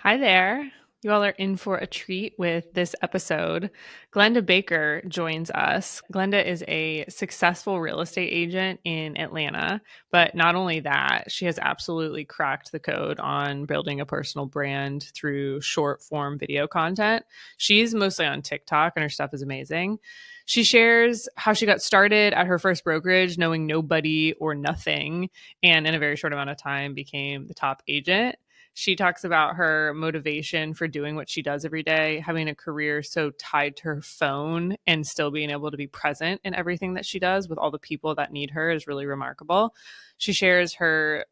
Hi there. You all are in for a treat with this episode. Glennda Baker joins us. Glennda is a successful real estate agent in Atlanta, but not only that, she has absolutely cracked the code on building a personal brand through short form video content. She's mostly on TikTok and her stuff is amazing. She shares how she got started at her first brokerage, knowing nobody or nothing, and in a very short amount of time became the top agent. She talks about her motivation for doing what she does every day, having a career so tied to her phone and still being able to be present in everything that she does with all the people that need her is really remarkable. She shares her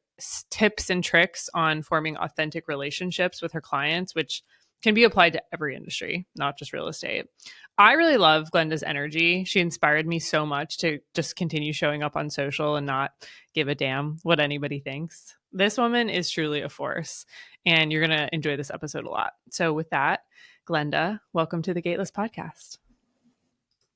tips and tricks on forming authentic relationships with her clients, which can be applied to every industry, not just real estate. I really love Glenda's energy. She inspired me so much to just continue showing up on social and not give a damn what anybody thinks. This woman is truly a force, and you're going to enjoy this episode a lot. So, with that, Glennda, welcome to the Gateless Podcast.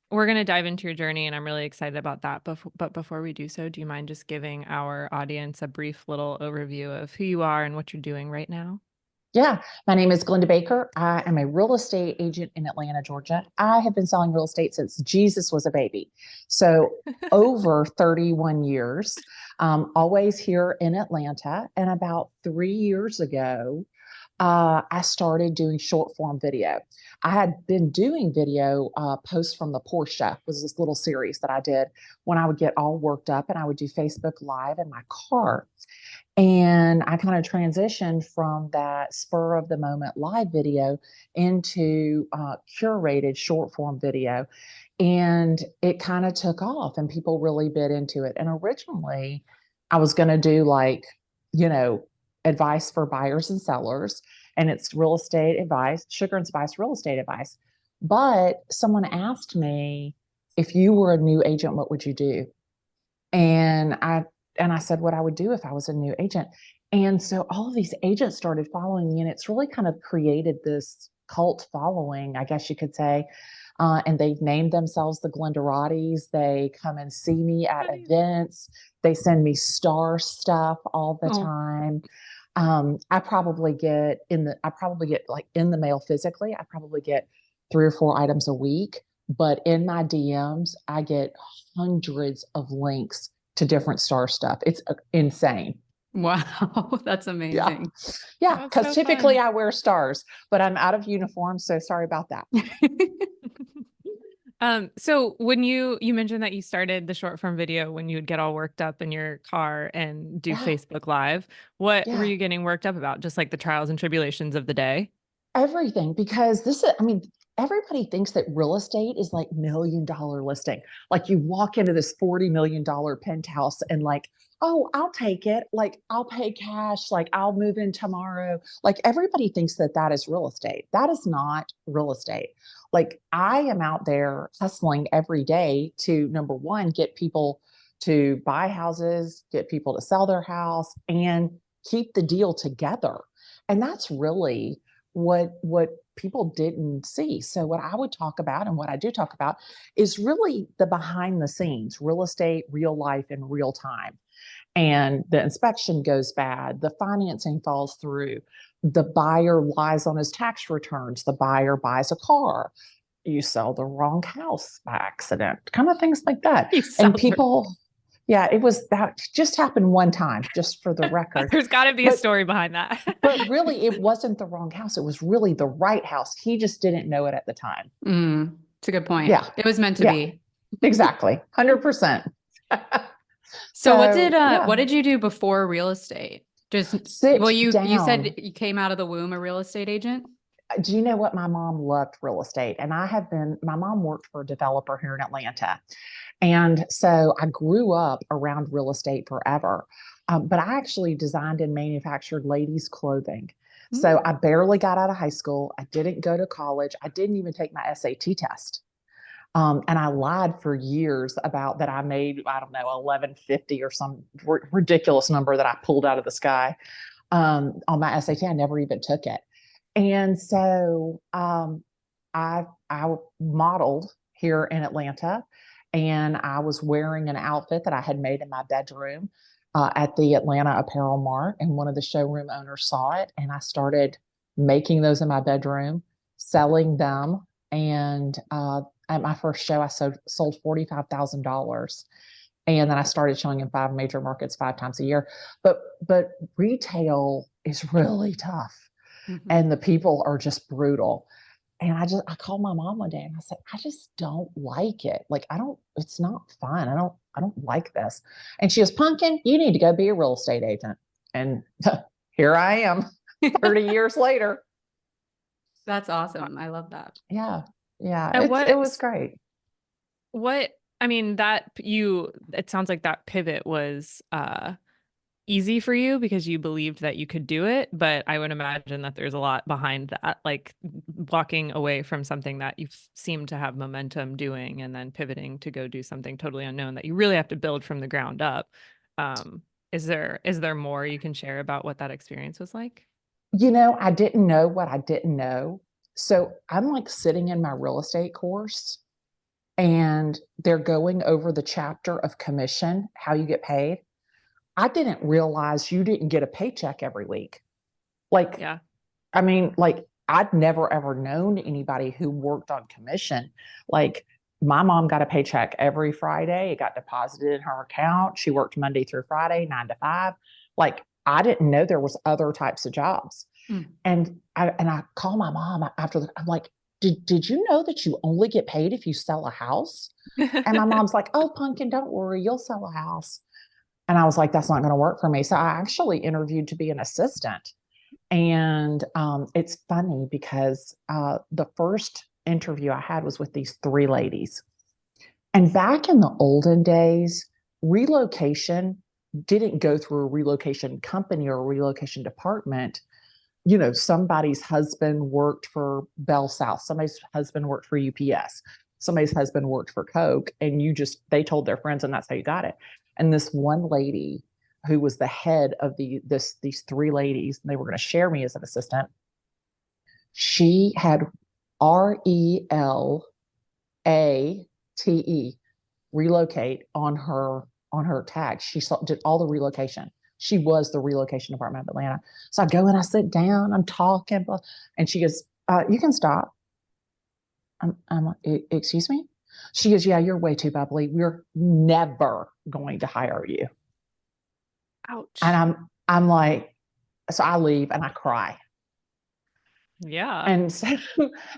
We're going to dive into your journey, and I'm really excited about that. But before we do so, do you mind just giving our audience a brief little overview of who you are and what you're doing right now? Yeah, my name is Glennda Baker. I am a real estate agent in Atlanta, Georgia. I have been selling real estate since Jesus was a baby. So over 31 years, always here in Atlanta. And about 3 years ago, I started doing short form video. I had been doing video posts from the Porsche, was this little series that I did when I would get all worked up and I would do Facebook Live in my car. And I kind of transitioned from that spur of the moment live video into curated short form video. And it kind of took off and people really bit into it. And originally, I was going to do like, you know, advice for buyers and sellers. And it's real estate advice, sugar and spice real estate advice. But someone asked me, if you were a new agent, what would you do? And I said what I would do if I was a new agent. And so all of these agents started following me, and it's really kind of created this cult following, I guess you could say. And they've named themselves the Glenderatis. They come and see me at events. They send me star stuff all the time. I probably get like in the mail physically, I probably get 3 or 4 items a week, but in my DMs, I get hundreds of links to different star stuff. It's insane. Wow, that's Yeah. amazing. Yeah. That's Because so typically fun. I wear stars, but I'm out of uniform. So sorry about that. So when you mentioned that you started the short form video when you would get all worked up in your car and do Yeah. Facebook Live, what were Yeah. you getting worked up about? Just like the trials and tribulations of the day? Everything, because I mean, everybody thinks that real estate is like $1 million listing. Like you walk into this $40 million penthouse and like, oh, I'll take it. Like I'll pay cash. Like I'll move in tomorrow. Like everybody thinks that that is real estate. That is not real estate. Like I am out there hustling every day to, number one, get people to buy houses, get people to sell their house, and keep the deal together. And that's really what people didn't see. So what I would talk about and what I do talk about is really the behind the scenes, real estate, real life in real time. And the inspection goes bad, the financing falls through, the buyer lies on his tax returns, the buyer buys a car, you sell the wrong house by accident, kind of things like that. And people, yeah, that just happened one time, just for the record. There's got to be a But story behind that. but really, it wasn't the wrong house. It was really the right house. He just didn't know it at the time. It's a good point. Yeah. It was meant to Yeah, be. exactly. 100%. So Yeah, what did you do before real estate? sit You said down. you came out of the womb a real estate agent? Do you know what? My mom loved real estate, and my mom worked for a developer here in Atlanta. And so I grew up around real estate forever. But I actually designed and manufactured ladies' clothing. So I barely got out of high school. I didn't go to college. I didn't even take my SAT test. And I lied for years about that I made, I don't know, 1150 or some ridiculous number that I pulled out of the sky on my SAT. I never even took it. And so I modeled here in Atlanta, and I was wearing an outfit that I had made in my bedroom at the Atlanta Apparel Mart. And one of the showroom owners saw it, and I started making those in my bedroom, selling them. And at my first show, I sold $45,000. And then I started showing in 5 major markets 5 times a year. But retail is really tough. Mhm. And the people are just brutal. And I called my mom one day and I said, I just don't like it. Like, it's not fun. I don't like this. And she goes, Pumpkin, you need to go be a real estate agent. And here I am 30 years later. That's awesome. I love that. Yeah. Yeah. And It was great. I mean, it sounds like that pivot was easy for you because you believed that you could do it, but I would imagine that there's a lot behind that, like walking away from something that you seem to have momentum doing and then pivoting to go do something totally unknown that you really have to build from the ground up. Is there more you can share about what that experience was like? I didn't know what I didn't know. So I'm like sitting in my real estate course and they're going over the chapter of commission, how you get paid. I didn't realize you didn't get a paycheck every week. Like, Yeah. I mean, like I'd never ever known anybody who worked on commission. Like my mom got a paycheck every Friday. It got deposited in her account. She worked Monday through Friday, 9 to 5. Like I didn't know there was other types of jobs. Mm. And I call my mom after I'm like, did you know that you only get paid if you sell a house? And my mom's like, oh, Pumpkin, don't worry, you'll sell a house. And I was like, that's not going to work for me. So I actually interviewed to be an assistant. And it's funny because the first interview I had was with these 3 ladies. And back in the olden days, relocation didn't go through a relocation company or a relocation department. Somebody's husband worked for Bell South, somebody's husband worked for UPS, somebody's husband worked for Coke, and they told their friends, and that's how you got it. And this one lady who was the head of these 3 ladies, and they were going to share me as an assistant. She had RELATE, relocate on her tag. She did all the relocation. She was the relocation department of Atlanta. So I go and I sit down, I'm talking, and she goes, you can stop. I'm like, excuse me? She goes, yeah, you're way too bubbly. We're never going to hire you. Ouch. And I'm like, so I leave and I cry. Yeah. And so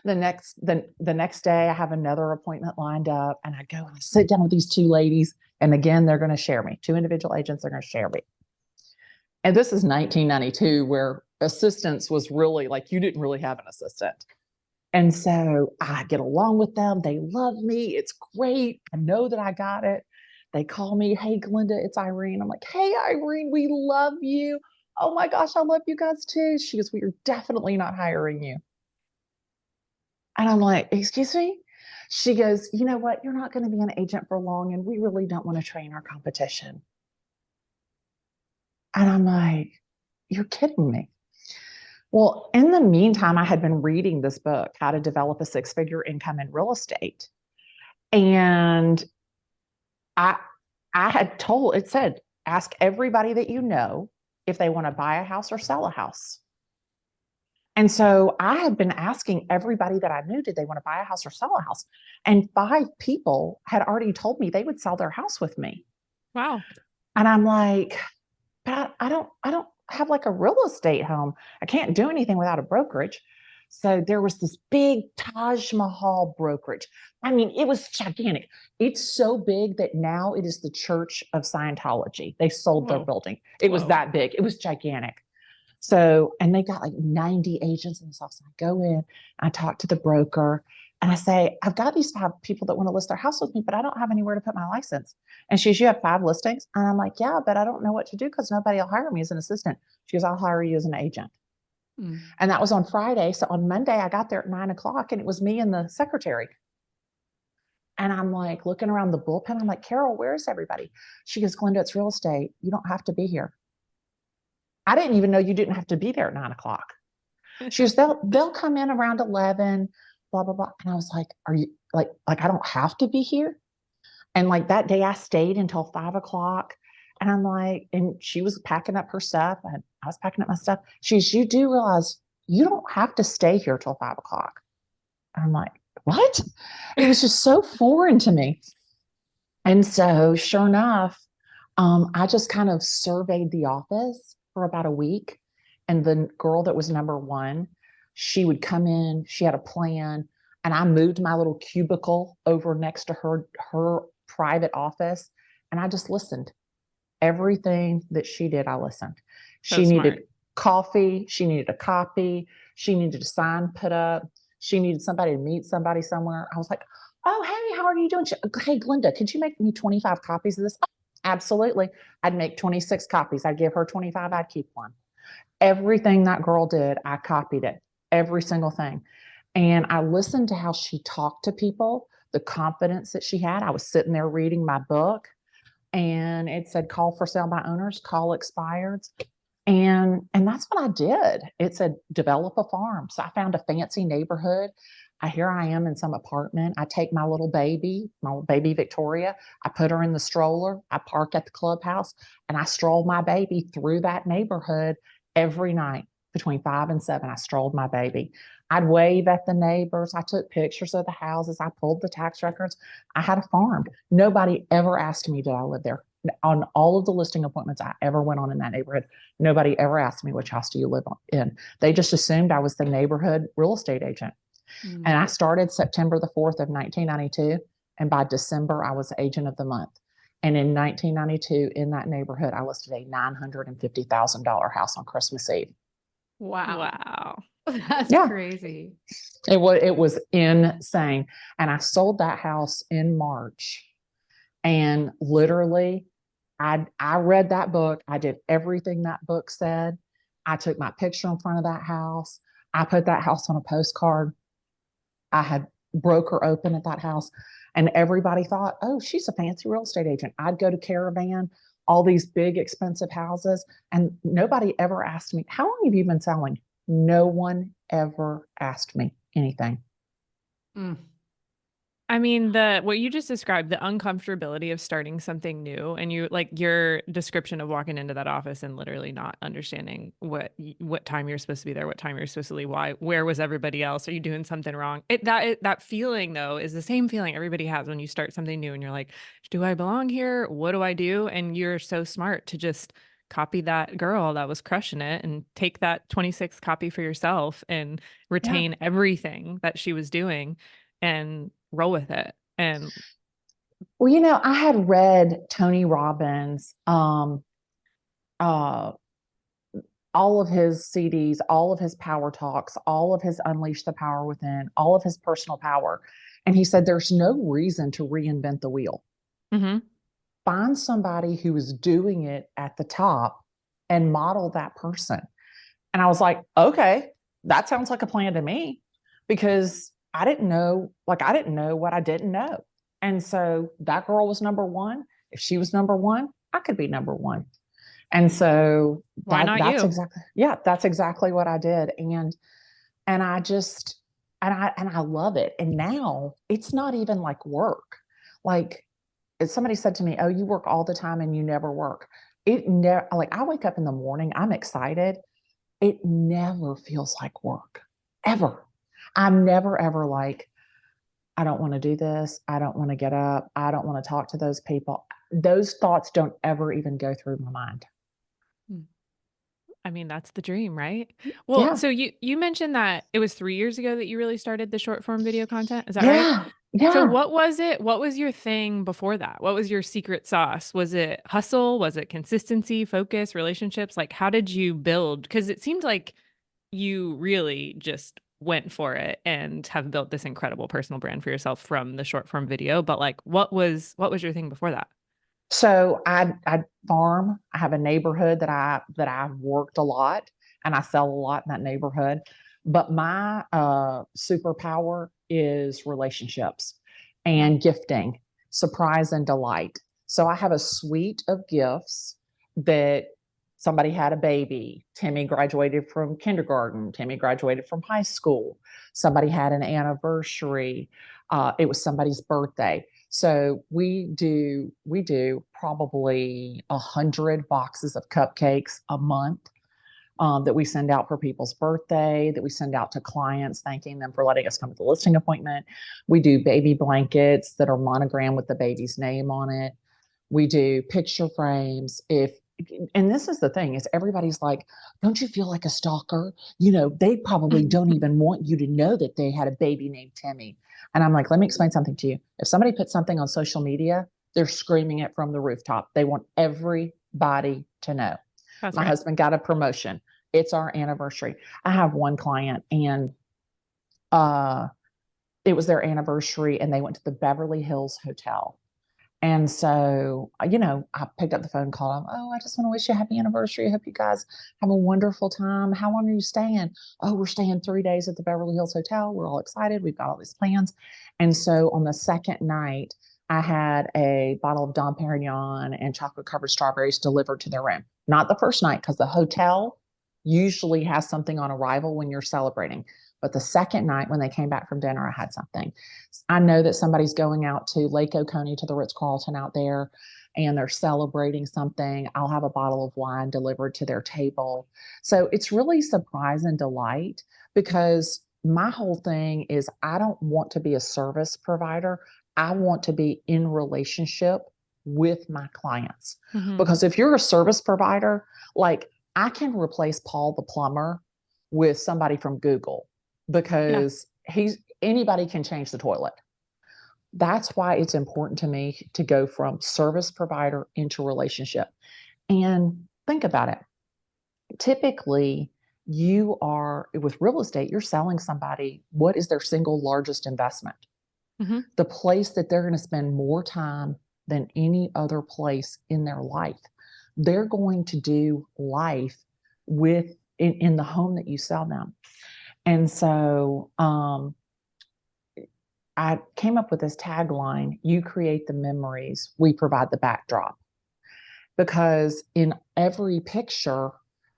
the next day I have another appointment lined up and I go and I sit down with these 2 ladies. And again, they're going to share me. 2 individual agents are going to share me. And this is 1992 where assistance was really like, you didn't really have an assistant. And so I get along with them. They love me. It's great. I know that I got it. They call me, hey, Glennda, it's Irene. I'm like, hey, Irene, we love you. Oh my gosh, I love you guys too. She goes, we are definitely not hiring you. And I'm like, excuse me? She goes, you know what? You're not going to be an agent for long, and we really don't want to train our competition. And I'm like, you're kidding me. Well, in the meantime, I had been reading this book, How to Develop a 6-Figure Income in Real Estate. And I had it said, ask everybody that you know if they want to buy a house or sell a house. And so I had been asking everybody that I knew, did they want to buy a house or sell a house? And 5 people had already told me they would sell their house with me. Wow. And I'm like, but I don't have like a real estate home. I can't do anything without a brokerage. So there was this big Taj Mahal brokerage. I mean, it was gigantic. It's so big that now it is the Church of Scientology. They sold their building. It was that big. It was gigantic. So, and they got like 90 agents in this office. I go in, I talk to the broker, and I say, I've got these 5 people that want to list their house with me, but I don't have anywhere to put my license. And she goes, you have 5 listings? And I'm like, yeah, but I don't know what to do because nobody will hire me as an assistant. She goes, I'll hire you as an agent. Mm. And that was on Friday. So on Monday, I got there at 9:00 and it was me and the secretary. And I'm like looking around the bullpen. I'm like, Carol, where's everybody? She goes, Glennda, it's real estate. You don't have to be here. I didn't even know you didn't have to be there at 9:00. She goes, they'll come in around 11, blah, blah, blah. And I was like, are you like I don't have to be here? And like that day I stayed until 5:00. And I'm like, and she was packing up her stuff and I was packing up my stuff. She goes, you do realize you don't have to stay here till 5 o'clock. I'm like, what? It was just so foreign to me. And so sure enough, I just kind of surveyed the office for about a week. And the girl that was number one, she would come in, she had a plan, and I moved my little cubicle over next to her private office. And I just listened. Everything that she did, I listened. So She needed smart. coffee, she needed a copy, she needed a sign put up, she needed somebody to meet somebody somewhere. I was like, oh, hey, how are you doing? Hey, Glenda, could you make me 25 copies of this? Oh, absolutely. I'd make 26 copies. I'd give her 25, I'd keep one. Everything that girl did, I copied it, every single thing. And I listened to how she talked to people, the confidence that she had. I was sitting there reading my book, and it said call for sale by owners, call expireds. And that's what I did. It said develop a farm. So I found a fancy neighborhood. Here I am in some apartment. I take my baby Victoria, I put her in the stroller, I park at the clubhouse, and I stroll my baby through that neighborhood every night between 5 and 7. I strolled my baby. I'd wave at the neighbors. I took pictures of the houses. I pulled the tax records. I had a farm. Nobody ever asked me, did I live there? On all of the listing appointments I ever went on in that neighborhood, nobody ever asked me, which house do you live in? They just assumed I was the neighborhood real estate agent. And I started September the 4th of 1992. And by December, I was agent of the month. And in 1992, in that neighborhood, I listed a $950,000 house on Christmas Eve. Wow. Wow. That's Yeah. crazy. It was insane. And I sold that house in March. And literally, I read that book. I did everything that book said. I took my picture in front of that house. I put that house on a postcard. I had broker open at that house, and everybody thought, oh, she's a fancy real estate agent. I'd go to Caravan, all these big expensive houses, and nobody ever asked me, how long have you been selling? No one ever asked me anything. Mm. I mean, what you just described, the uncomfortability of starting something new, and your description of walking into that office and literally not understanding what time you're supposed to be there, what time you're supposed to leave, where was everybody else? Are you doing something wrong? That feeling though is the same feeling everybody has when you start something new and you're like, do I belong here? What do I do? And you're so smart to just copy that girl that was crushing it and take that 26 copy for yourself and retain everything that she was doing and roll with it. And Well, I had read Tony Robbins, all of his CDs, all of his power talks, all of his Unleash the Power Within, all of his personal power. And he said, there's no reason to reinvent the wheel. mm-hmm. Find somebody who is doing it at the top and model that person. And I was like, okay, that sounds like a plan to me, because I didn't know what I didn't know. And so that girl was number one. If she was number one, I could be number one. And so Why not that's you? that's exactly what I did. And I love it. And now it's not even like work. Like if somebody said to me, oh, you work all the time and you never work. It never, like, I wake up in the morning, I'm excited. It never feels like work, ever. I'm never, ever like, I don't want to do this. I don't want to get up. I don't want to talk to those people. Those thoughts don't ever even go through my mind. I mean, that's the dream, right? Well, Yeah. so you mentioned that it was 3 years ago that you really started the short form video content. Is that right? Yeah. So Yeah. what was it? What was your thing before that? What was your secret sauce? Was it hustle? Was it consistency, focus, relationships? Like, how did you build? Because it seemed like you really just went for it and have built this incredible personal brand for yourself from the short form video. But like, what was your thing before that? So I farm. I have a neighborhood that I've worked a lot, and I sell a lot in that neighborhood. But my superpower is relationships and gifting, surprise and delight. So I have a suite of gifts that somebody had a baby. Timmy graduated from kindergarten. Timmy graduated from high school. Somebody had an anniversary. It was somebody's birthday. So we do probably 100 boxes of cupcakes a month. that we send out for people's birthday, that we send out to clients, thanking them for letting us come to the listing appointment. We do baby blankets that are monogrammed with the baby's name on it. We do picture frames. And this is the thing, is everybody's like, don't you feel like a stalker? They probably don't even want you to know that they had a baby named Timmy. And I'm like, let me explain something to you. If somebody puts something on social media, they're screaming it from the rooftop. They want everybody to know. That's My right. husband got a promotion. It's our anniversary. I have one client, and it was their anniversary, and they went to the Beverly Hills Hotel. And so, I picked up the phone, called them. Oh, I just want to wish you a happy anniversary. I hope you guys have a wonderful time. How long are you staying? Oh, we're staying 3 days at the Beverly Hills Hotel. We're all excited. We've got all these plans. And so on the second night, I had a bottle of Dom Perignon and chocolate covered strawberries delivered to their room. Not the first night, because the hotel usually has something on arrival when you're celebrating. But the second night, when they came back from dinner, I had something. I know that somebody's going out to Lake Oconee, to the Ritz-Carlton out there, and they're celebrating something. I'll have a bottle of wine delivered to their table. So it's really surprise and delight, because my whole thing is, I don't want to be a service provider. I want to be in relationship with my clients. Mhm. Because if you're a service provider, like, I can replace Paul the plumber with somebody from Google, because anybody can change the toilet. That's why it's important to me to go from service provider into relationship. And think about it. Typically, with real estate, you're selling somebody what is their single largest investment. Mhm. The place that they're going to spend more time than any other place in their life. They're going to do life in the home that you sell them. And so I came up with this tagline: you create the memories, we provide the backdrop. Because in every picture,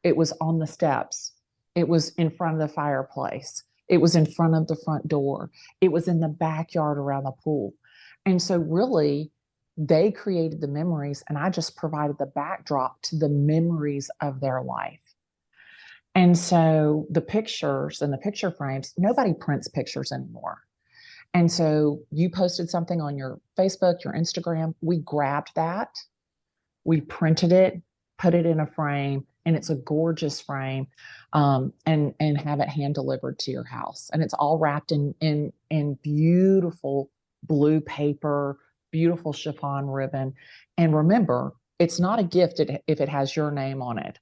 it was on the steps, it was in front of the fireplace, it was in front of the front door, it was in the backyard around the pool. And so, really, they created the memories, and I just provided the backdrop to the memories of their life. And so, the pictures and the picture frames, nobody prints pictures anymore. And so, you posted something on your Facebook, your Instagram, we grabbed that, we printed it, put it in a frame, and it's a gorgeous frame, and have it hand delivered to your house. And it's all wrapped in beautiful blue paper, beautiful chiffon ribbon. And remember, it's not a gift if it has your name on it.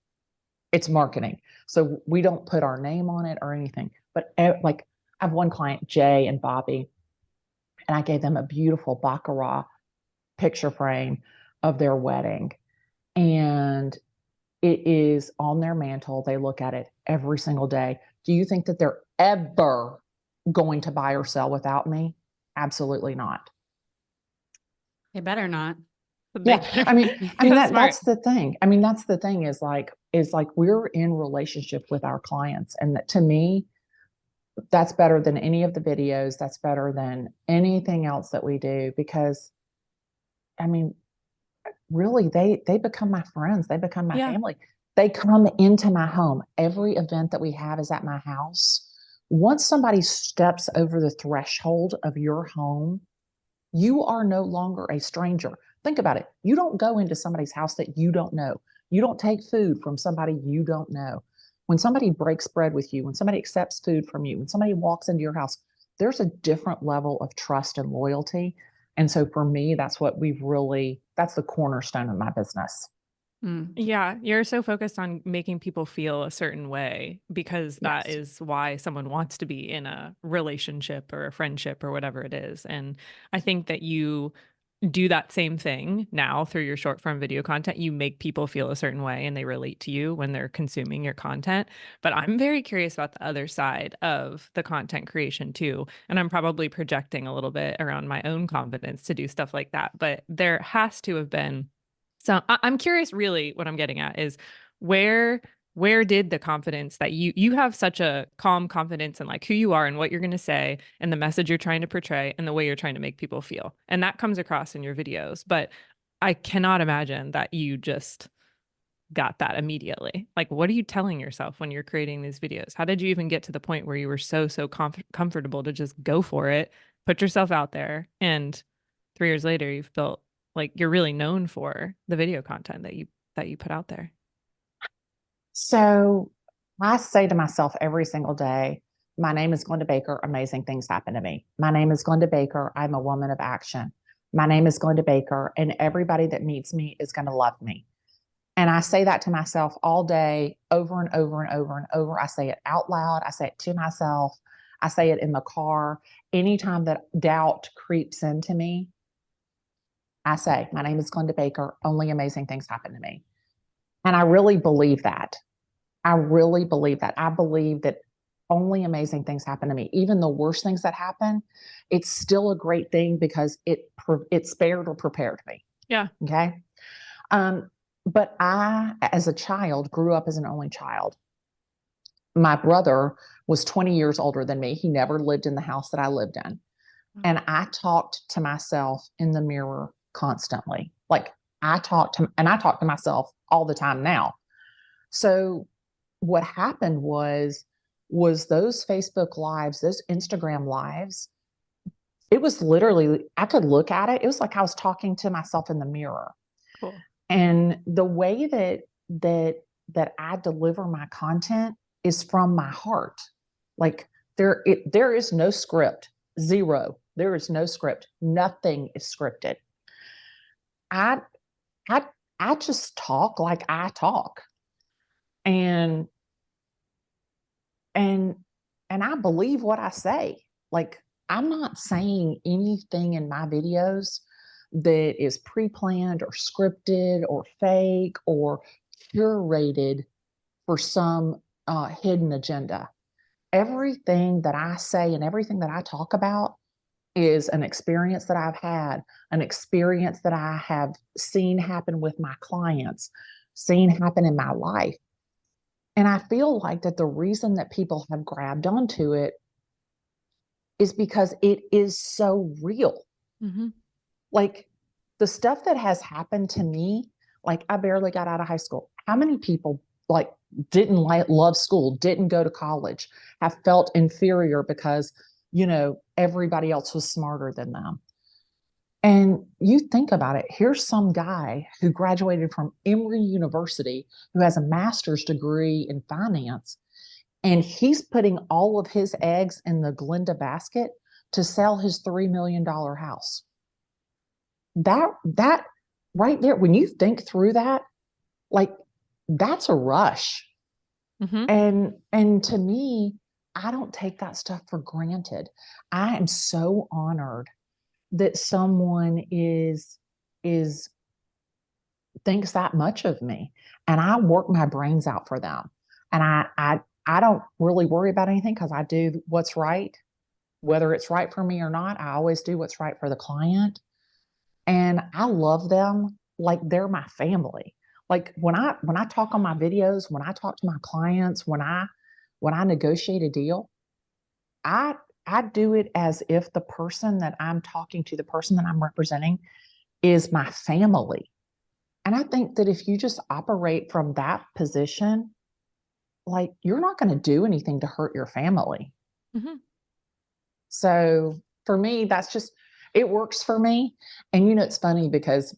It's marketing. So we don't put our name on it or anything. But like, I have one client, Jay and Bobby, and I gave them a beautiful Baccarat picture frame of their wedding. And it is on their mantle. They look at it every single day. Do you think that they're ever going to buy or sell without me? Absolutely not. They better not. Yeah. I mean, That's smart. that's the thing. That's the thing, is like we're in relationship with our clients. And that, to me, that's better than any of the videos. That's better than anything else that we do, because really, they become my friends. They become my family. They come into my home. Every event that we have is at my house. Once somebody steps over the threshold of your home, you are no longer a stranger. Think about it. You don't go into somebody's house that you don't know. You don't take food from somebody you don't know. When somebody breaks bread with you, when somebody accepts food from you, when somebody walks into your house, there's a different level of trust and loyalty. And so for me, that's the cornerstone of my business. Yeah, you're so focused on making people feel a certain way, because that Yes. is why someone wants to be in a relationship or a friendship or whatever it is. And I think that you do that same thing now through your short form video content. You make people feel a certain way and they relate to you when they're consuming your content. But I'm very curious about the other side of the content creation too. And I'm probably projecting a little bit around my own confidence to do stuff like that. But there has to have been I'm curious, really, what I'm getting at is where did the confidence that you have such a calm confidence in like who you are and what you're going to say and the message you're trying to portray and the way you're trying to make people feel. And that comes across in your videos. But I cannot imagine that you just got that immediately? Like, what are you telling yourself when you're creating these videos? How did you even get to the point where you were so comfortable to just go for it, put yourself out there, and 3 years later you've built, like, you're really known for the video content that you put out there? So I say to myself every single day, my name is Glennda Baker. Amazing things happen to me. My name is Glennda Baker. I'm a woman of action. My name is Glennda Baker, and everybody that meets me is going to love me. And I say that to myself all day, over and over and over and over. I say it out loud. I say it to myself. I say it in the car. Anytime that doubt creeps into me, I say, my name is Glennda Baker. Only amazing things happen to me. And I really believe that. I really believe that. I believe that only amazing things happen to me. Even the worst things that happen, it's still a great thing because it spared or prepared me. Yeah. Okay. But I, as a child, grew up as an only child. My brother was 20 years older than me. He never lived in the house that I lived in. And I talked to myself in the mirror constantly. Like I talk to myself all the time now. So what happened was those Facebook lives, those Instagram lives, it was literally, I could look at it. It was like I was talking to myself in the mirror. Cool. And the way that I deliver my content is from my heart. Like there is no script. Zero. There is no script. Nothing is scripted. I I I just talk like I talk. And and and I believe what I say. Like I'm not saying anything in my videos that is pre-planned or scripted or fake or curated for some hidden agenda. Everything that I say and everything that I talk about is an experience that I've had, an experience that I have seen happen with my clients, seen happen in my life. And I feel like that the reason that people have grabbed onto it is because it is so real. Mm-hmm. Like the stuff that has happened to me, like I barely got out of high school. How many people like didn't love school, didn't go to college, have felt inferior because, everybody else was smarter than them? And you think about it, here's some guy who graduated from Emory University, who has a master's degree in finance, and he's putting all of his eggs in the Glennda basket to sell his $3 million house. That right there, when you think through that, like that's a rush. Mm-hmm. And to me, I don't take that stuff for granted. I am so honored that someone is thinks that much of me, and I work my brains out for them. And I don't really worry about anything because I do what's right, whether it's right for me or not. I always do what's right for the client. And I love them like they're my family. Like when I talk on my videos, when I talk to my clients, when I negotiate a deal, I I do it as if the person that I'm talking to, the person that I'm representing is my family. And I think that if you just operate from that position, like you're not going to do anything to hurt your family. Mm-hmm. So for me, that's just, it works for me. And it's funny because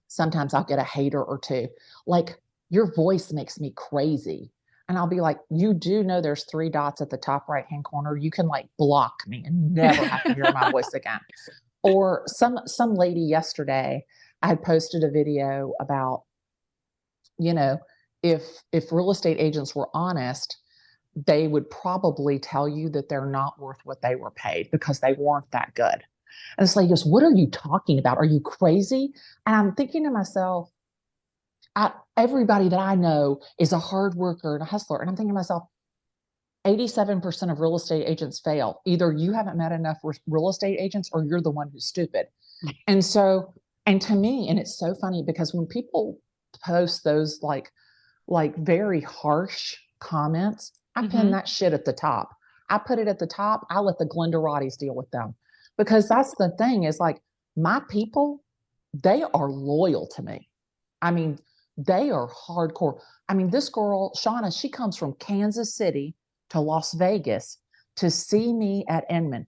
sometimes I'll get a hater or two, like, your voice makes me crazy. And I'll be like, you do know there's 3 dots at the top right hand corner. You can like block me and never have to hear my voice again. Or some lady yesterday, I had posted a video about, if real estate agents were honest, they would probably tell you that they're not worth what they were paid because they weren't that good. And it's like, what are you talking about? Are you crazy? And I'm thinking to myself, everybody that I know is a hard worker and a hustler. And I'm thinking to myself, 87% of real estate agents fail. Either you haven't met enough real estate agents or you're the one who's stupid. And so, and to me, and it's so funny because when people post those like very harsh comments, I pin that shit at the top. I put it at the top. I let the Glendarattis deal with them, because that's the thing is like my people, they are loyal to me. I mean, they are hardcore. I mean, this girl, Shauna, she comes from Kansas City to Las Vegas to see me at Inman.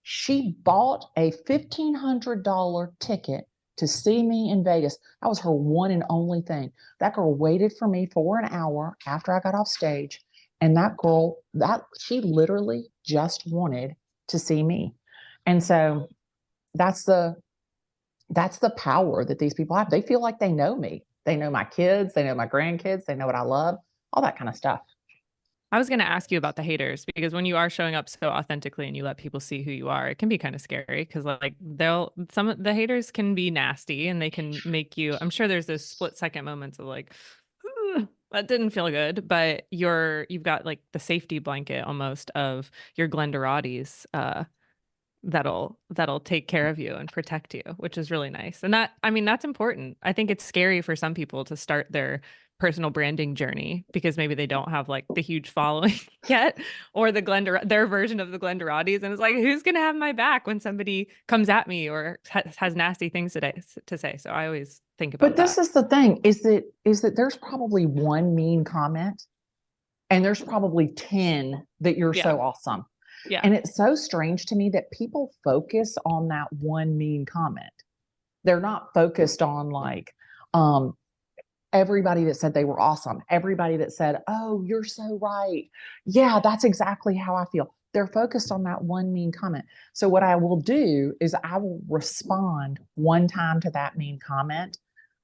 She bought a $1,500 ticket to see me in Vegas. That was her one and only thing. That girl waited for me for an hour after I got off stage. And that girl, she literally just wanted to see me. And so that's the power that these people have. They feel like they know me. They know my kids, they know my grandkids, they know what I love, all that kind of stuff. I was going to ask you about the haters, because when you are showing up so authentically and you let people see who you are, it can be kind of scary, because like some of the haters can be nasty and they can make you, I'm sure there's those split-second moments of like, that didn't feel good, but you've got like the safety blanket almost of your Glendarati's, that'll take care of you and protect you, which is really nice. And that's important. I think it's scary for some people to start their personal branding journey because maybe they don't have like the huge following yet, or their version of the Glendaratis. And it's like, who's going to have my back when somebody comes at me or has nasty things to say? So I always think about But this is the thing, is that there's probably one mean comment and there's probably 10 that you're so awesome. Yeah. And it's so strange to me that people focus on that one mean comment. They're not focused on like everybody that said they were awesome, everybody that said, oh, you're so right. Yeah, that's exactly how I feel. They're focused on that one mean comment. So what I will do is I will respond one time to that mean comment.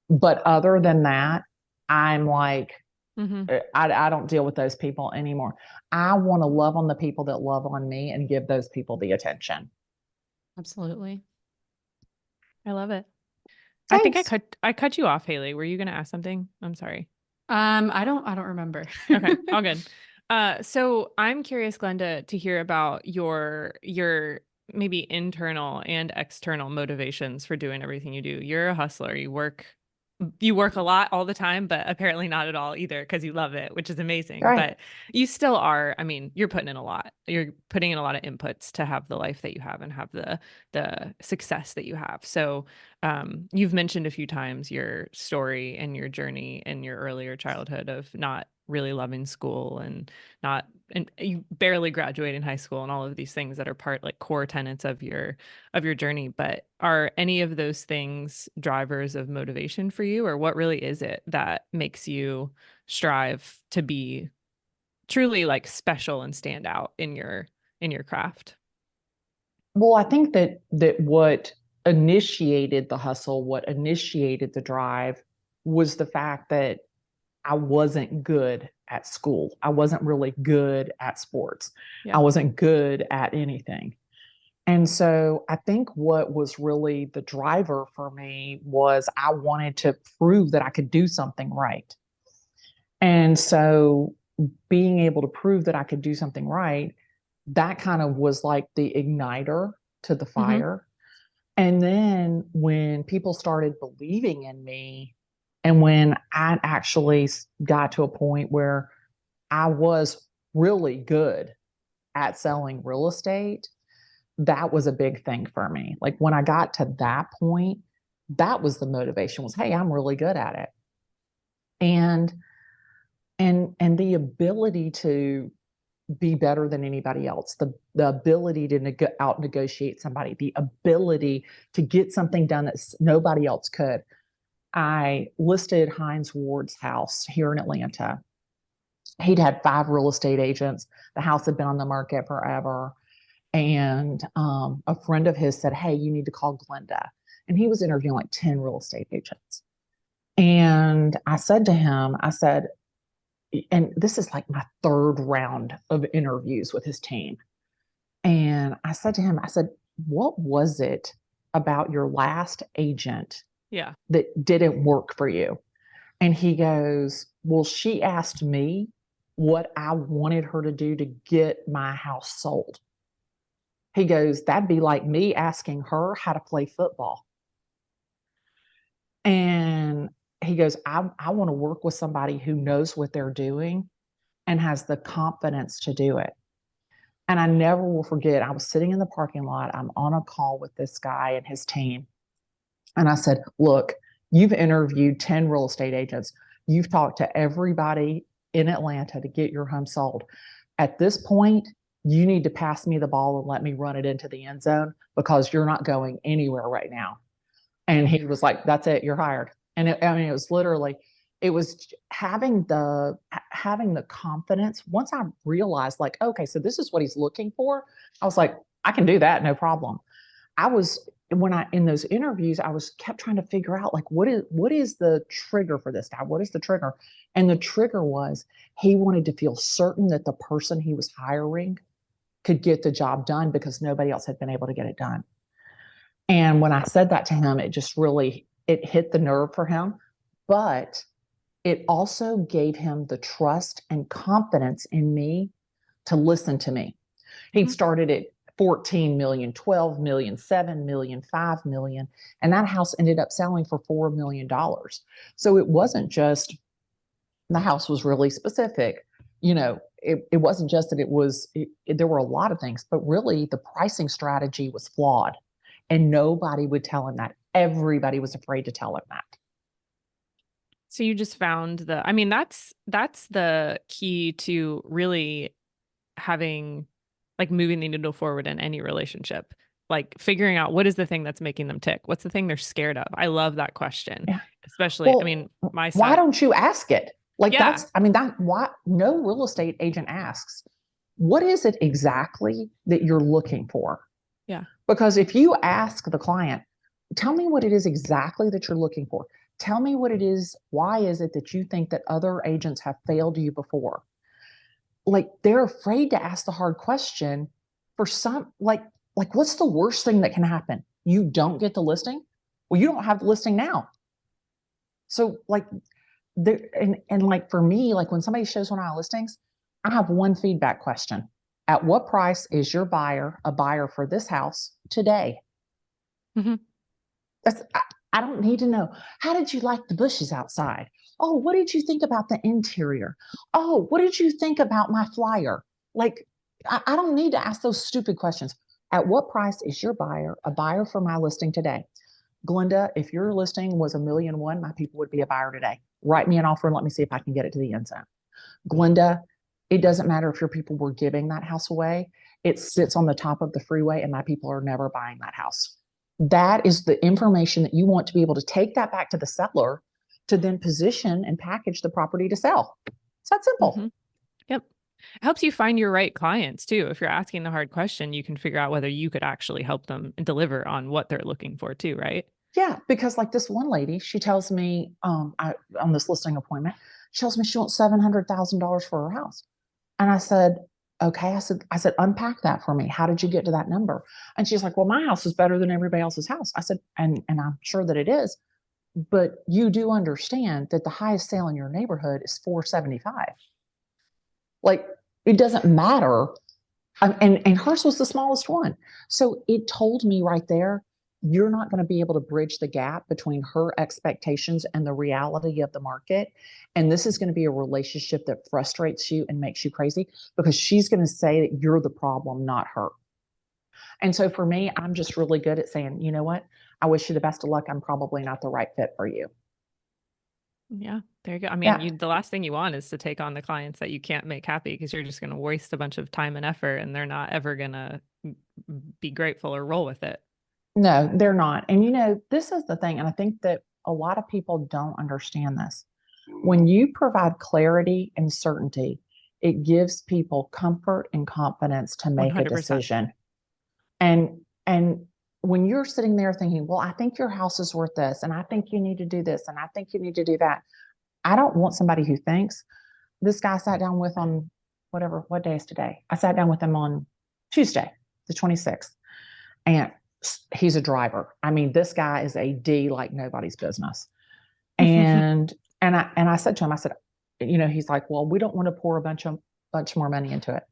But other than that, I'm like, I don't deal with those people anymore. I want to love on the people that love on me and give those people the attention. Absolutely. I love it. Thanks. I think I cut you off, Haley. Were you going to ask something? I'm sorry. I don't remember. Okay, all good. So I'm curious, Glennda, to hear about your maybe internal and external motivations for doing everything you do. You're a hustler. You work a lot all the time, but apparently not at all either, because you love it, which is amazing. Right. But you still are, I mean, you're putting in a lot. You're putting in a lot of inputs to have the life that you have and have the success that you have. So you've mentioned a few times your story and your journey in your earlier childhood of not really loving school and you barely graduated in high school and all of these things that are like core tenets of your journey. But are any of those things drivers of motivation for you, or what really is it that makes you strive to be truly like special and stand out in your craft? Well, I think that what initiated the hustle, what initiated the drive was the fact that I wasn't good at school. I wasn't really good at sports. Yeah. I wasn't good at anything. And so I think what was really the driver for me was I wanted to prove that I could do something right. And so being able to prove that I could do something right, that kind of was like the igniter to the fire. And then when people started believing in me, and when I actually got to a point where I was really good at selling real estate, that was a big thing for me. Like when I got to that point, that was the motivation was, hey, I'm really good at it. And the ability to be better than anybody else, the ability to out negotiate somebody, the ability to get something done that nobody else could. I listed Hines Ward's house here in Atlanta. He'd had 5 real estate agents. The house had been on the market forever. And a friend of his said, hey, you need to call Glennda. And he was interviewing like 10 real estate agents. And I said to him, I said, and this is like my 3rd round of interviews with his team. And I said to him, I said, what was it about your last agent that didn't work for you? And he goes, well, she asked me what I wanted her to do to get my house sold. He goes, that'd be like me asking her how to play football. And he goes, I want to work with somebody who knows what they're doing and has the confidence to do it. And I never will forget, I was sitting in the parking lot. I'm on a call with this guy and his team. And I said, look, you've interviewed 10 real estate agents. You've talked to everybody in Atlanta to get your home sold. At this point, you need to pass me the ball and let me run it into the end zone because you're not going anywhere right now. And he was like, that's it, you're hired. And it was literally, it was having the confidence. Once I realized like, okay, so this is what he's looking for. I was like, I can do that. No problem. In those interviews, I was kept trying to figure out like, what is the trigger for this guy? What is the trigger? And the trigger was he wanted to feel certain that the person he was hiring could get the job done because nobody else had been able to get it done. And when I said that to him, it just really, it hit the nerve for him, but it also gave him the trust and confidence in me to listen to me. He'd started at 14 million, 12 million, 7 million, 5 million, and that house ended up selling for $4 million. So it wasn't just the house was really specific. It wasn't just that there were a lot of things, but really the pricing strategy was flawed. And nobody would tell him that. Everybody was afraid to tell him that. So you just found that's the key to really having, like, moving the needle forward in any relationship, like figuring out what is the thing that's making them tick. What's the thing they're scared of? I love that question, Yeah. especially, Well, my side. Why don't you ask it? Like Yeah. why no real estate agent asks, what is it exactly that you're looking for? Yeah. Because if you ask the client, tell me what it is exactly that you're looking for. Tell me what it is. Why is it that you think that other agents have failed you before? Like they're afraid to ask the hard question for some, like what's the worst thing that can happen? You don't get the listing? Well, you don't have the listing now. So like there, and like for me, like when somebody shows one of our listings, I have one feedback question. At what price is your buyer a buyer for this house today? Mm-hmm. I don't need to know. How did you like the bushes outside? Oh, what did you think about the interior? Oh, what did you think about my flyer? Like, I don't need to ask those stupid questions. At what price is your buyer a buyer for my listing today? Glenda, if your listing was $1.1 million, my people would be a buyer today. Write me an offer and let me see if I can get it to the end zone. Glenda, it doesn't matter if your people were giving that house away. It sits on the top of the freeway and my people are never buying that house. That is the information that you want to be able to take that back to the seller to then position and package the property to sell. It's that simple. Mm-hmm. Yep. It helps you find your right clients too. If you're asking the hard question, you can figure out whether you could actually help them deliver on what they're looking for too, right? Yeah, because like this one lady, she tells me on this listing appointment, she tells me she wants $700,000 for her house. And I said, okay. I said, unpack that for me. How did you get to that number? And she's like, well, my house is better than everybody else's house. I said, and I'm sure that it is, but you do understand that the highest sale in your neighborhood is 475. Like it doesn't matter. And hers was the smallest one. So it told me right there, you're not going to be able to bridge the gap between her expectations and the reality of the market. And this is going to be a relationship that frustrates you and makes you crazy because she's going to say that you're the problem, not her. And so for me, I'm just really good at saying, you know what? I wish you the best of luck. I'm probably not the right fit for you. Yeah, there you go. Yeah. The last thing you want is to take on the clients that you can't make happy because you're just going to waste a bunch of time and effort and they're not ever going to be grateful or roll with it. No, they're not. And this is the thing. And I think that a lot of people don't understand this. When you provide clarity and certainty, it gives people comfort and confidence to make 100%. a decision. And when you're sitting there thinking, well, I think your house is worth this, and I think you need to do this, and I think you need to do that. I don't want somebody who thinks. This guy I sat down with on what day is today? I sat down with him on Tuesday, the 26th, and he's a driver. I mean, this guy is a D like nobody's business. And I said to him, I said, he's like, well, we don't want to pour a bunch more money into it.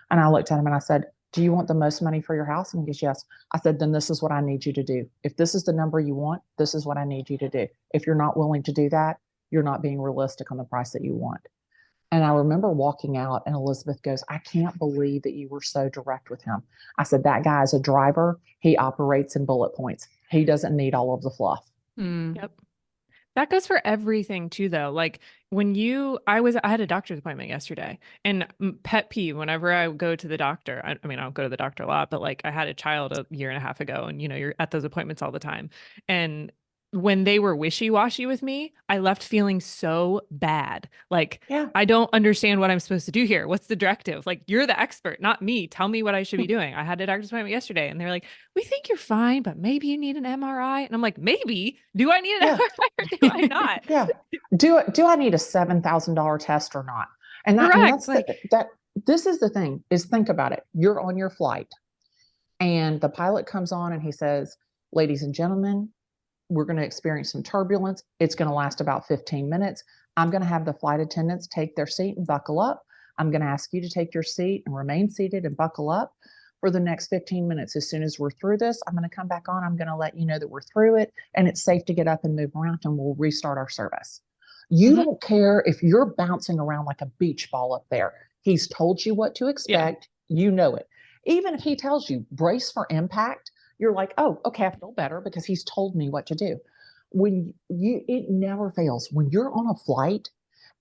And I looked at him and I said, do you want the most money for your house? And he goes, yes. I said, then this is what I need you to do. If this is the number you want, this is what I need you to do. If you're not willing to do that, you're not being realistic on the price that you want. And I remember walking out and Elizabeth goes, I can't believe that you were so direct with him. I said, that guy is a driver. He operates in bullet points. He doesn't need all of the fluff. Yep. That goes for everything too, though. Like I had a doctor's appointment yesterday, and pet peeve whenever I go to the doctor. I mean, I don't go to the doctor a lot, but like I had a child a year and a half ago, and you're at those appointments all the time. And when they were wishy-washy with me, I left feeling so bad. Like, Yeah. I don't understand what I'm supposed to do here. What's the directive? Like, you're the expert, not me. Tell me what I should be doing. I had a doctor's appointment yesterday, and they're like, we think you're fine, but maybe you need an MRI. And I'm like, maybe? Do I need an Yeah. MRI or do I not? Yeah. Do I need a $7,000 test or not? And Correct. that's this is the thing is think about it. You're on your flight and the pilot comes on and he says, ladies and gentlemen, we're going to experience some turbulence. It's going to last about 15 minutes. I'm going to have the flight attendants take their seat and buckle up. I'm going to ask you to take your seat and remain seated and buckle up for the next 15 minutes. As soon as we're through this, I'm going to come back on. I'm going to let you know that we're through it and it's safe to get up and move around and we'll restart our service. You Mhm. don't care if you're bouncing around like a beach ball up there. He's told you what to expect. You know it. Even if he tells you brace for impact, you're like, oh, okay, I feel better because he's told me what to do. It never fails. When you're on a flight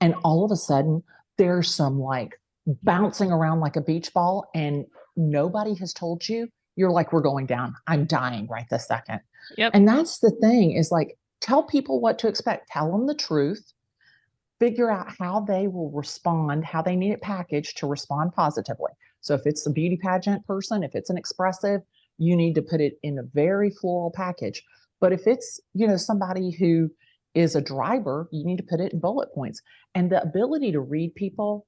and all of a sudden there's some like bouncing around like a beach ball and nobody has told you, you're like, we're going down. I'm dying right this second. Yep. And that's the thing is like, tell people what to expect, tell them the truth, figure out how they will respond, how they need it packaged to respond positively. So if it's a beauty pageant person, if it's an expressive, you need to put it in a very floral package. But if it's, somebody who is a driver, you need to put it in bullet points. And the ability to read people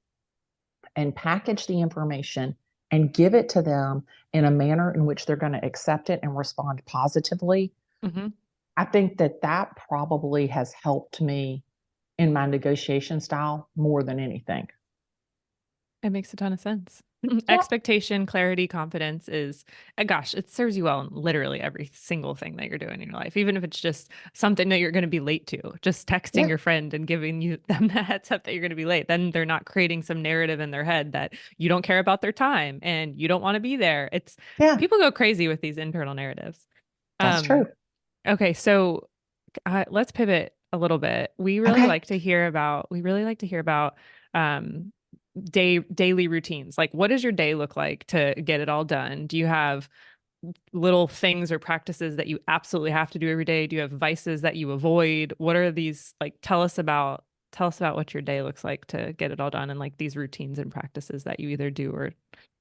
and package the information and give it to them in a manner in which they're going to accept it and respond positively. Hmm. I think that probably has helped me in my negotiation style more than anything. It makes a ton of sense. Yeah. Expectation, clarity, confidence is, gosh, it serves you well in literally every single thing that you're doing in your life, even if it's just something that you're going to be late to. Just texting Yeah. your friend and giving them the heads up that you're going to be late. Then they're not creating some narrative in their head that you don't care about their time and you don't want to be there. Yeah. People go crazy with these internal narratives. That's true. Okay, so let's pivot a little bit. Okay. We really like to hear about um daily routines. Like, what does your day look like to get it all done? Do you have little things or practices that you absolutely have to do every day? Do you have vices that you avoid? What are these like? Tell us about what your day looks like to get it all done and like these routines and practices that you either do or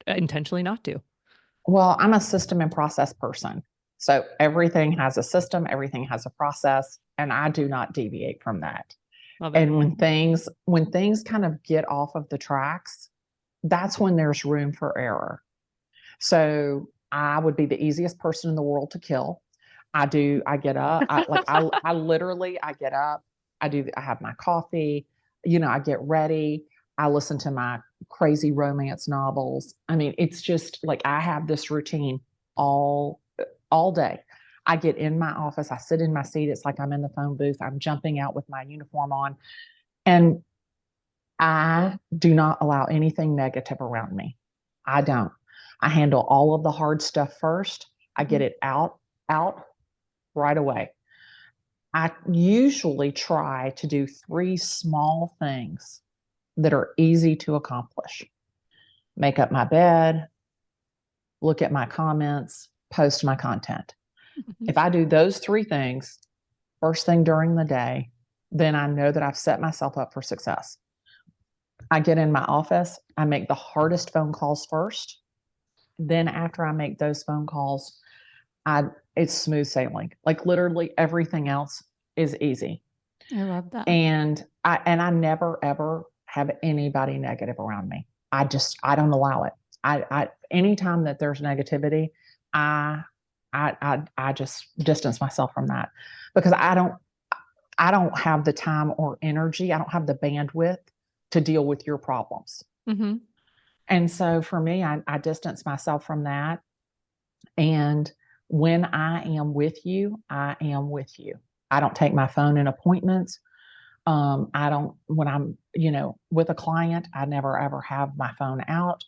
intentionally not do. Well, I'm a system and process person. So everything has a system, everything has a process, and I do not deviate from that. Love it. And when things kind of get off of the tracks, that's when there's room for error. So I would be the easiest person in the world to kill. I get up, I literally, I get up, I have my coffee, I get ready, I listen to my crazy romance novels. I mean, it's just like I have this routine all all day. I get in my office, I sit in my seat. It's like I'm in the phone booth. I'm jumping out with my uniform on. And I do not allow anything negative around me. I don't. I handle all of the hard stuff first. I get it out right away. I usually try to do three small things that are easy to accomplish: make up my bed, look at my comments, post my content. Mhm. If I do those three things first thing during the day, then I know that I've set myself up for success. I get in my office, I make the hardest phone calls first. Then after I make those phone calls, I it's smooth sailing. Like literally everything else is easy. I love that. And I never ever have anybody negative around me. I don't allow it. I anytime that there's negativity, I I just distance myself from that because I don't have the time or energy. I don't have the bandwidth to deal with your problems. Mhm. And so for me, I distance myself from that. And when I am with you, I am with you. I don't take my phone in appointments. I don't, when I'm, with a client, I never ever have my phone out.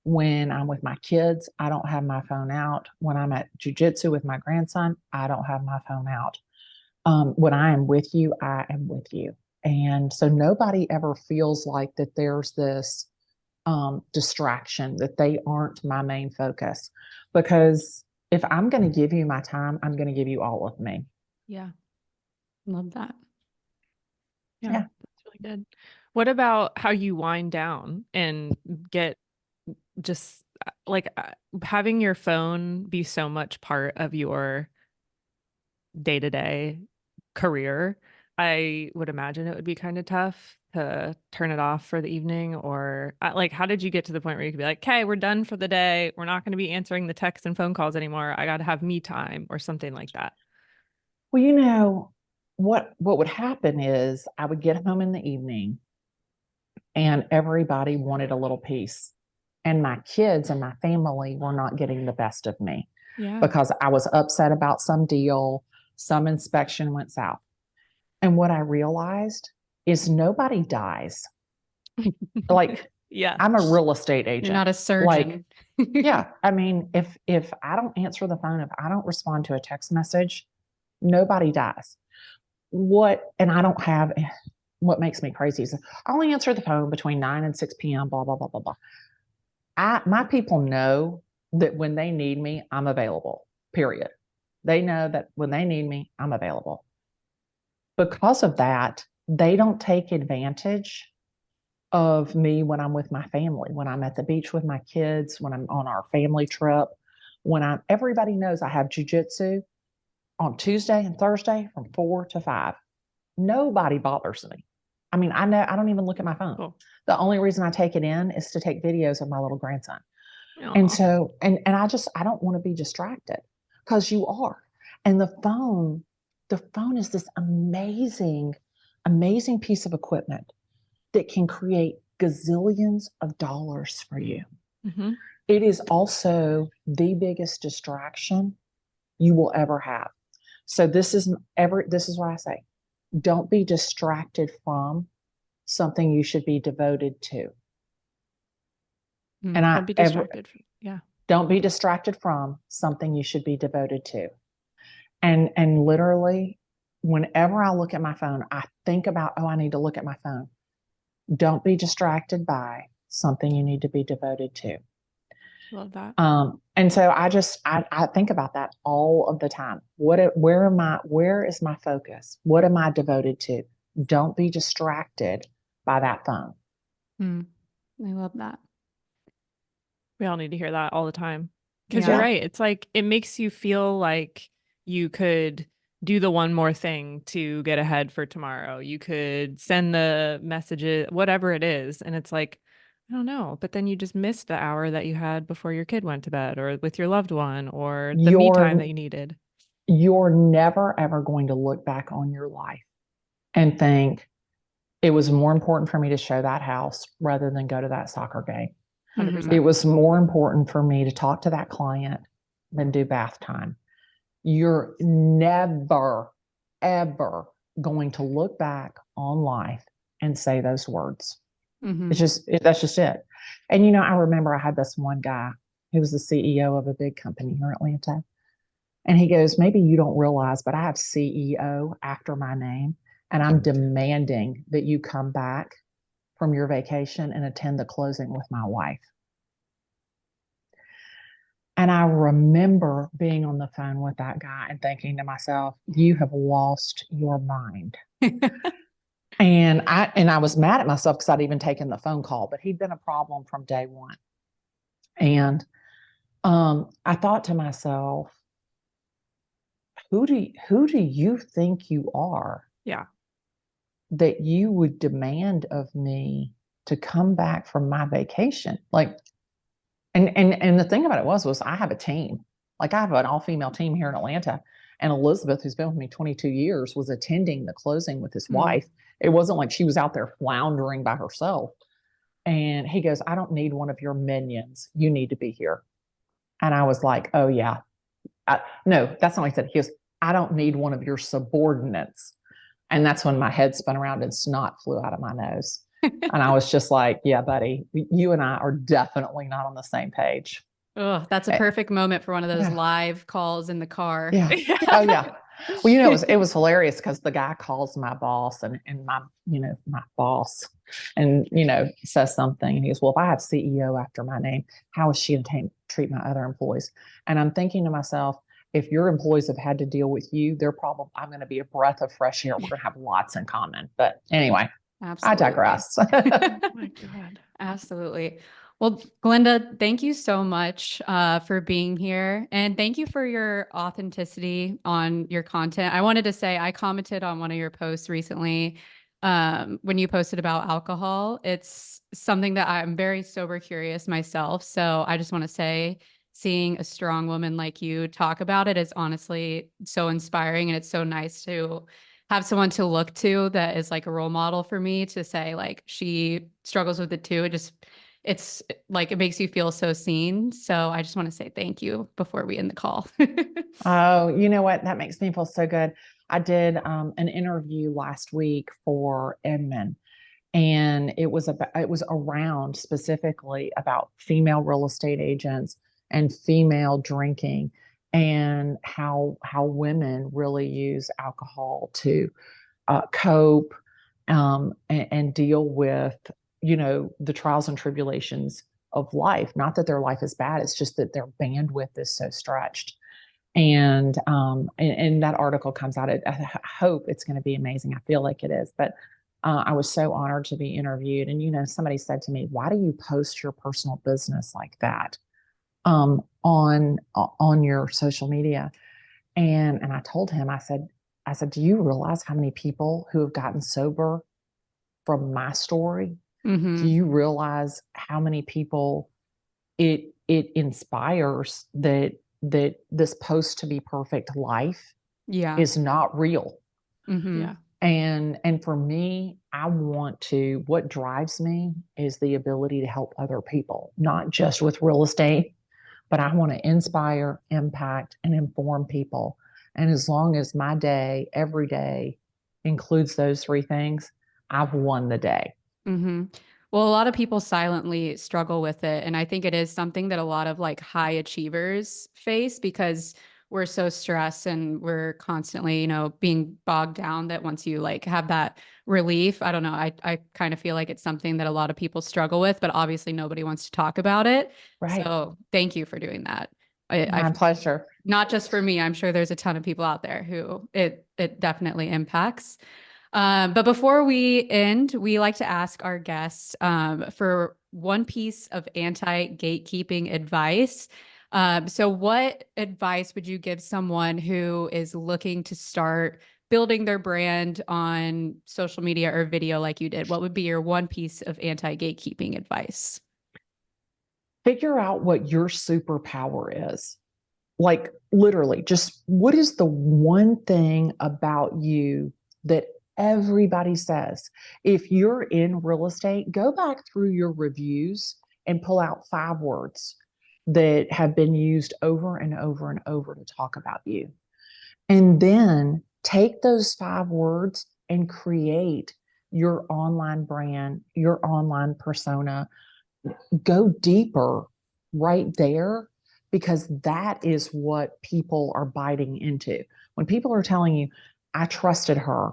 When I'm with my kids, I don't have my phone out. When I'm at jujitsu with my grandson, I don't have my phone out. when I am with you, I am with you. And so nobody ever feels like that there's this distraction, that they aren't my main focus. Because if I'm going to give you my time, I'm going to give you all of me. Yeah. Love that. Yeah, Yeah. that's really good. What about how you wind down and get just like having your phone be so much part of your day-to-day career? I would imagine it would be kind of tough to turn it off for the evening, or like, how did you get to the point where you could be like, okay, we're done for the day. We're not going to be answering the texts and phone calls anymore. I got to have me time or something like that. Well, what would happen is I would get home in the evening and everybody wanted a little piece. And my kids and my family were not getting the best of me because I was upset about some deal, some inspection went south. And what I realized is nobody dies. Like, Yeah. I'm a real estate agent. You're not a surgeon. Like, yeah. I mean, if I don't answer the phone, if I don't respond to a text message, nobody dies. And I don't have, what makes me crazy is I only answer the phone between 9 and 6 p.m., blah, blah, blah, blah, blah. My people know that when they need me, I'm available, period. They know that when they need me, I'm available. Because of that, they don't take advantage of me when I'm with my family, when I'm at the beach with my kids, when I'm on our family trip, everybody knows I have jujitsu on Tuesday and Thursday from 4 to 5. Nobody bothers me. I mean, I don't even look at my phone. Cool. The only reason I take it in is to take videos of my little grandson. Aww. And so, and I don't want to be distracted, because you are. And the phone is this amazing, amazing piece of equipment that can create gazillions of dollars for you. Mm-hmm. It is also the biggest distraction you will ever have. So this is what I say. Don't be distracted from something you should be devoted to. And don't be distracted. Don't be distracted from something you should be devoted to. And literally, whenever I look at my phone, I think about, oh, I need to look at my phone. Don't be distracted by something you need to be devoted to. Love that. And so I think about that all of the time. Where is my focus? What am I devoted to? Don't be distracted by that phone. I love that. We all need to hear that all the time. Because you're right. It's like, it makes you feel like you could do the one more thing to get ahead for tomorrow. You could send the messages, whatever it is. And it's like, I don't know. But then you just missed the hour that you had before your kid went to bed, or with your loved one, or the me time that you needed. You're never, ever going to look back on your life and think, it was more important for me to show that house rather than go to that soccer game. 100%. It was more important for me to talk to that client than do bath time. You're never, ever going to look back on life and say those words. That's just it. And, I remember I had this one guy who was the CEO of a big company here in Atlanta. And he goes, maybe you don't realize, but I have CEO after my name, and I'm demanding that you come back from your vacation and attend the closing with my wife. And I remember being on the phone with that guy and thinking to myself, you have lost your mind. And I was mad at myself because I'd even taken the phone call, but he'd been a problem from day one. And I thought to myself, who do you think you are? Yeah. That you would demand of me to come back from my vacation. Like, and the thing about it was I have a team. Like, I have an all-female team here in Atlanta, and Elizabeth, who's been with me 22 years, was attending the closing with his wife. It wasn't like she was out there floundering by herself. And he goes, I don't need one of your minions. You need to be here. And I was like, oh yeah. No, that's not what he said. He goes, I don't need one of your subordinates. And that's when my head spun around and snot flew out of my nose. And I was just like, yeah, buddy, you and I are definitely not on the same page. Oh, that's a perfect moment for one of those live calls in the car. Yeah. Oh, yeah. Well, it was hilarious because the guy calls my boss and my boss and, says something. And he goes, well, if I have CEO after my name, how is she going to treat my other employees? And I'm thinking to myself, if your employees have had to deal with you, I'm going to be a breath of fresh air. We're going to have lots in common. But anyway, Absolutely. I digress. Oh my God. Absolutely. Well, Glennda, thank you so much for being here. And thank you for your authenticity on your content. I wanted to say I commented on one of your posts recently when you posted about alcohol. It's something that I'm very sober curious myself. So I just want to say, seeing a strong woman like you talk about it is honestly so inspiring. And it's so nice to have someone to look to that is like a role model for me to say, like, she struggles with it too. It's like, it makes you feel so seen. So I just want to say thank you before we end the call. Oh, you know what? That makes me feel so good. I did an interview last week for Edmund, and it was around specifically about female real estate agents and female drinking and how women really use alcohol to cope and deal with the trials and tribulations of life. Not that their life is bad, it's just that their bandwidth is so stretched. And that article comes out. I hope it's going to be amazing. I feel like it is. But I was so honored to be interviewed. And somebody said to me, "Why do you post your personal business like that on your social media?" And I told him, I said, "Do you realize how many people who have gotten sober from my story? Do you realize how many people it inspires that this post to be perfect life Yeah. is not real?" Yeah. And for me, what drives me is the ability to help other people, not just with real estate, but I want to inspire, impact, and inform people. And as long as my day, every day, includes those three things, I've won the day. Well, a lot of people silently struggle with it. And I think it is something that a lot of like high achievers face because we're so stressed and we're constantly, being bogged down that once you like have that relief, I don't know, I kind of feel like it's something that a lot of people struggle with, but obviously nobody wants to talk about it. Right. So thank you for doing that. My pleasure. Not just for me, I'm sure there's a ton of people out there who it definitely impacts. But before we end, we like to ask our guests for one piece of anti-gatekeeping advice. So what advice would you give someone who is looking to start building their brand on social media or video like you did? What would be your one piece of anti-gatekeeping advice? Figure out what your superpower is. Like literally, just what is the one thing about you that everybody says? If you're in real estate, go back through your reviews and pull out 5 words that have been used over and over and over to talk about you. And then take those 5 words and create your online brand, your online persona. Go deeper right there, because that is what people are biting into. When people are telling you, "I trusted her,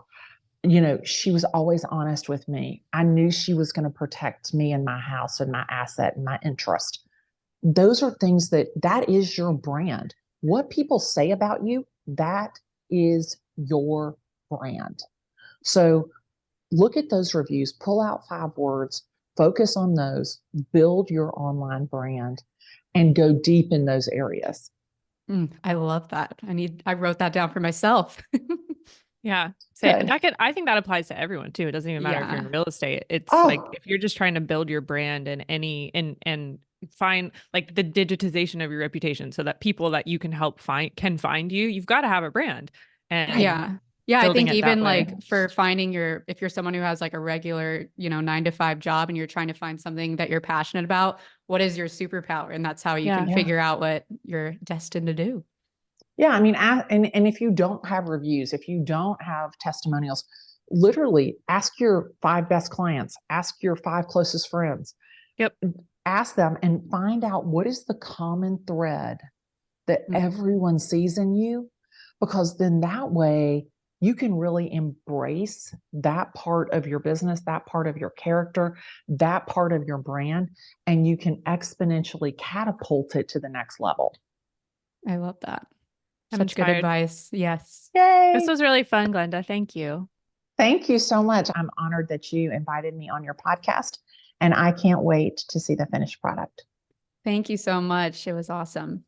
she was always honest with me. I knew she was going to protect me and my house and my asset and my interest." Those are things that is your brand. What people say about you, that is your brand. So look at those reviews, pull out 5 words, focus on those, build your online brand, and go deep in those areas. I love that. I wrote that down for myself. Yeah. Good. I think that applies to everyone too. It doesn't even matter if you're in real estate. It's like Oh, if you're just trying to build your brand and find like the digitization of your reputation so that people that you can help can find you, you've got to have a brand. And Yeah. Yeah. I building think it that even way. like for finding if you're someone who has like a regular, 9 to 5 job and you're trying to find something that you're passionate about, what is your superpower? And that's how you can Yeah. figure out what you're destined to do. yeah. I mean, and if you don't have reviews, if you don't have testimonials, literally ask your 5 best clients, ask your 5 closest friends. Yep. Ask them and find out what is the common thread that everyone sees in you. because then that way you can really embrace that part of your business, that part of your character, that part of your brand, and you can exponentially catapult it to the next level. I love that. I'm Such good inspired. advice. Yes. Yay. This was really fun, Glennda. Thank you. Thank you so much. I'm honored that you invited me on your podcast, and I can't wait to see the finished product. Thank you so much. It was awesome.